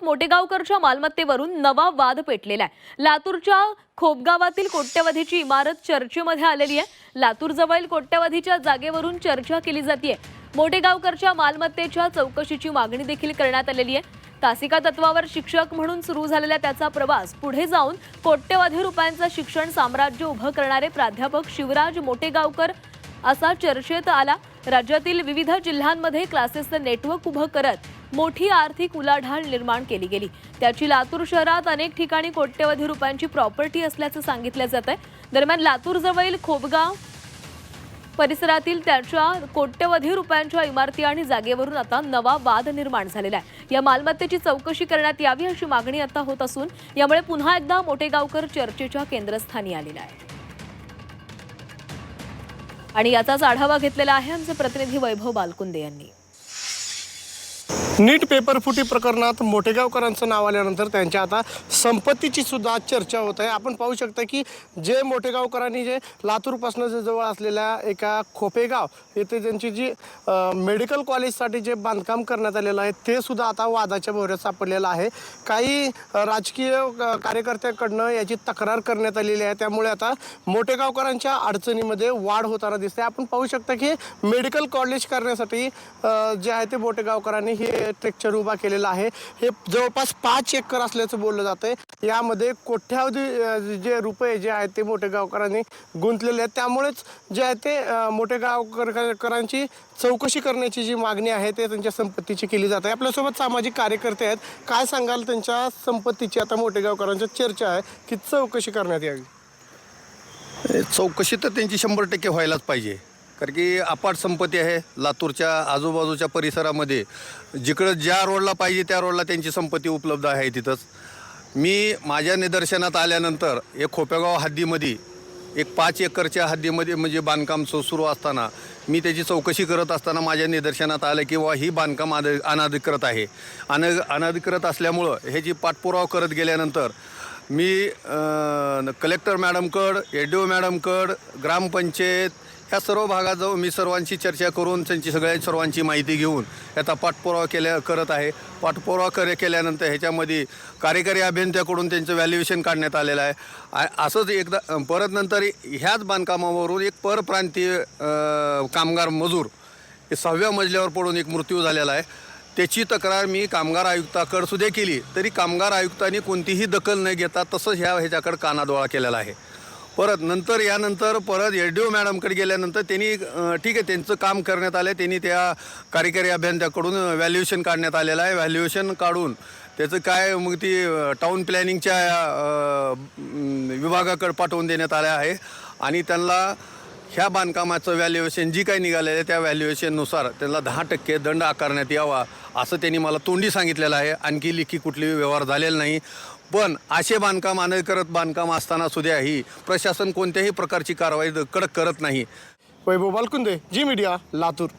मोटेगावकरच्या मालमत्तेवरून नवा वाद पेटलेला आहे। लातूरच्या खोपगावातील कोट्यवधीची इमारत चर्चेमध्ये आलेली आहे। लातूर जवळ कोट्यवधीच्या जागेवरून चर्चा केली जाते। मोटेगावकरच्या मालमत्तेच्या चौकशीची मागणी देखील करण्यात आलेली आहे। तासिका तत्वावर शिक्षक म्हणून सुरू झालेला त्याचा प्रवास पुढे जाऊन कोट्यवधी रुपयांचं शिक्षण साम्राज्य उभं करणारे प्राध्यापक शिवराज मोटेगावकर असा चर्चेत आला। राज्यातील विविध जिल्ह्यांमध्ये क्लासेसचं नेटवर्क उभं करत मोठी आर्थिक उलाढाल निर्माण केली गेली। त्याची लातूर शहरात अनेक ठिकाणी कोट्यवधी रुपयांची प्रॉपर्टी असल्याचं सांगितलं जातंय। दरम्यान लातूर जवळील खोपगाव परिसरातील त्याच्या कोट्यवधी रुपयांच्या इमारती आणि जागेवरून आता नवा वाद निर्माण झालेला आहे। या मालमत्तेची चौकशी करण्यात यावी अशी मागणी आता होत असून यामुळे पुन्हा एकदा मोटेगावकर चर्चेच्या केंद्रस्थानी आलेला आहे। आणि याचाच आढावा घेतलेला आहे आमचे प्रतिनिधी वैभव बालकुंदे यांनी। नीट पेपर फुटी प्रकरणात मोटेगावकरांचं नाव आल्यानंतर त्यांच्या आता संपत्तीची सुद्धा चर्चा होत आहे। आपण पाहू शकता की जे मोटेगावकरांनी जे लातूरपासून जे जवळ असलेल्या एका खोपेगाव येथे त्यांची जी मेडिकल कॉलेजसाठी जे बांधकाम करण्यात आलेलं आहे ते सुद्धा आता वादाच्या भोवऱ्यात सापडलेलं आहे। काही राजकीय कार्यकर्त्यांकडनं याची तक्रार करण्यात आलेली आहे। त्यामुळे आता मोटेगावकरांच्या अडचणीमध्ये वाढ होताना दिसते। आपण पाहू शकता की मेडिकल कॉलेज करण्यासाठी जे आहे ते मोटेगावकरांनी हे स्ट्रक्चर उभा केलेला आहे। हे जवळपास 5 एकर असल्याचं बोललं जातंय। यामध्ये कोट्यावधी जे रुपये जे आहेत ते मोटेगावकरांनी गुंतलेले आहेत। त्यामुळेच जे आहे ते मोटेगावकरांची चौकशी करण्याची जी मागणी आहे ते त्यांच्या संपत्तीची केली जाते। आपल्यासोबत सामाजिक कार्यकर्ते आहेत। काय सांगाल त्यांच्या संपत्तीची आता मोटेगावकरांची चर्चा आहे की चौकशी करण्यात यावी? चौकशी तर त्यांची 100% व्हायलाच पाहिजे, कारण की अपाट संपत्ती आहे। लातूरच्या आजूबाजूच्या परिसरामध्ये जिकडं ज्या रोडला पाहिजे त्या रोडला त्यांची संपत्ती उपलब्ध आहे। तिथंच मी माझ्या निदर्शनात आल्यानंतर एक खोपेगाव हद्दीमध्ये एक 5 एकरच्या हद्दीमध्ये म्हणजे बांधकाम सुरू असताना मी त्याची चौकशी करत असताना माझ्या निदर्शनात आलं की ही बांधकाम अनधिकृत आहे। अनधिकृत असल्यामुळं ह्याची पाठपुरावा करत गेल्यानंतर मी कलेक्टर मॅडमकडं, ADO मॅडमकडं, ग्रामपंचायत ह्या सर्व भागात जाऊन मी सर्वांची चर्चा करून त्यांची सर्वांची माहिती घेऊन याचा पाठपुरावा करत आहे। पाठपुरावा केल्यानंतर ह्याच्यामध्ये कार्यकारी अभियंत्याकडून त्यांचं व्हॅल्युएशन काढण्यात आलेलं आहे। असंच एकदा परत नंतर ह्याच बांधकामावरून एक परप्रांतीय कामगार मजूर 6व्या मजल्यावर पडून एक मृत्यू झालेला आहे। त्याची तक्रार मी कामगार आयुक्ताकडे सुद्धा केली, तरी कामगार आयुक्तांनी कोणतीही दखल न घेता तसंच ह्याच्याकडे कानाडोळा केलेला आहे। परत यानंतर परत ADO मॅडमकडे गेल्यानंतर त्यांनी ठीक आहे त्यांचं काम करण्यात आलं। त्यांनी त्या कार्यकारी अभियंत्याकडून व्हॅल्युएशन काढण्यात आलेलं आहे। व्हॅल्युएशन काढून त्याचं काय मग ती टाउन प्लॅनिंगच्या विभागाकडे पाठवून देण्यात आलं आहे आणि त्यांना ह्या बांधकामाचं व्हॅल्युएशन जी काही निघालेलं आहे त्या व्हॅल्युएशननुसार त्यांना 10% दंड आकारण्यात यावा असं त्यांनी मला तोंडी सांगितलेलं आहे। आणखी लेखी कुठली व्यवहार झालेला नाही। पण असे बांधकाम अनधिकृत बांधकाम असताना सुद्धा ही प्रशासन कोणत्याही प्रकारची कारवाई कडक करत नाही। वैभव बालकुंदे, जी मीडिया, लातूर।